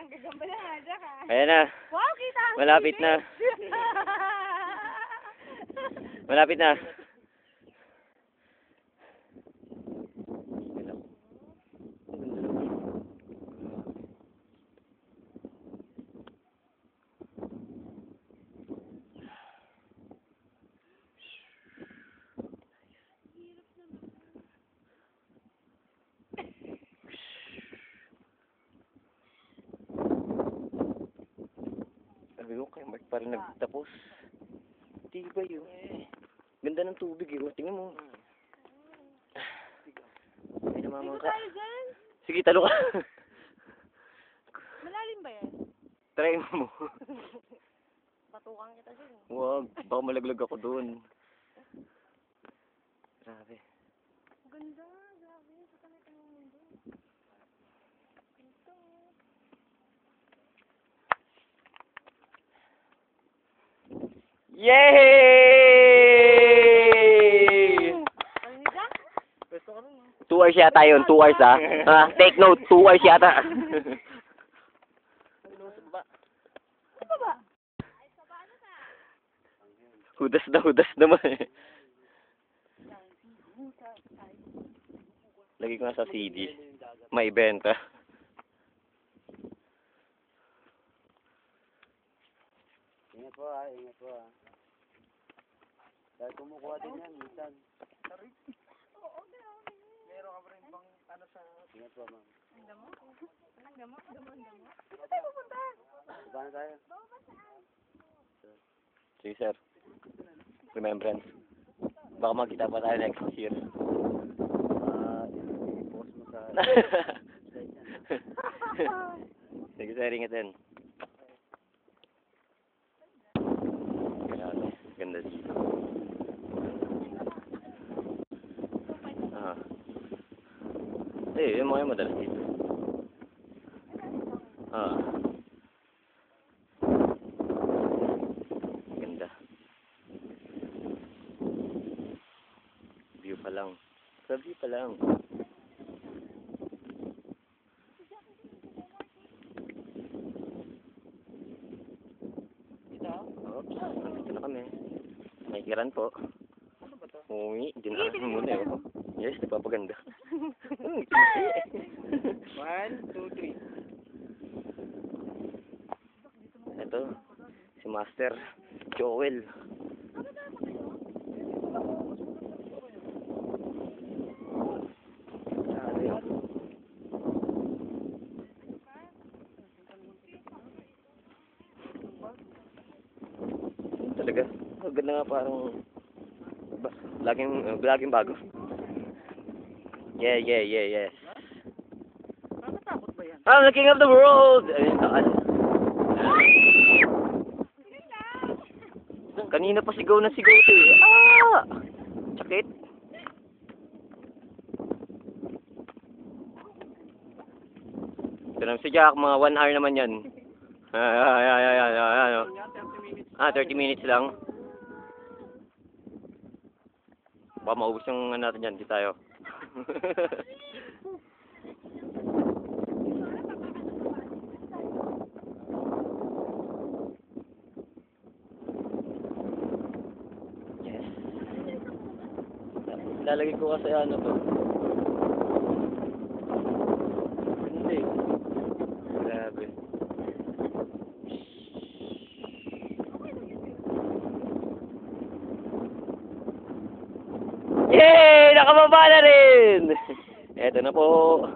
Parang gagamba na nga dyan ka. Ayan na. Wow, kita ang Malapit na. Malapit na. Sabi ko kay Mark parang nagtapos. Di ba yun? Ganda ng tubig eh. Tingnan mo. Ay, namamang ka. tayo dyan? Sige, talo ka. Malalim ba yan? Try mo. Batukan kita dyan. Wag. Baka malaglag ako doon. Grabe. Ganda, grabe. Sa tanay ka ng mundo. Ito. Yay! Parinig ka? 2 hours yata yun. 2 hours ah. Take note. 2 hours yata. Ano ba? Hudas naman eh. Lagi ko na sa CD. May benta. Ingat po ha, ingat po ha. Dahil kumukuha din yan, minsan. Meron ka pa rin bang ano sa... Ingat po ma'am. Ang damo? Ang damo? Saan tayo pupunta? Baba na tayo. Sige sir. Remembrance. Baka magkita pa tayo next year. I-post mo sa... Sige sir, ingat din. Grabe, ganda dito. Yung mga madalas dito. Ganda. View pa lang. Sa view pa lang. Oops, nandito na kami. Nakikiran po. Ano ba to? Uwi, dinaan muna eh. Yes, nagpapaganda. 1, 2, 3. Ito, si Master Joel. Talaga, ganda nga parang laging bago. Yeah. Nakakatakot ba yan? I'm the king of the world! Ayun, kanina pa sigaw na sigaw ito eh. Ah! Sakit. Ito naman si Jack, mga 1 hour naman yan. 30 minutes lang. Baka maubos yung natin yan, di tayo. Yes. Lalagay ko kasi ano to. Hindi. Grabe. Yay! Nakababa na rin! Eto na po.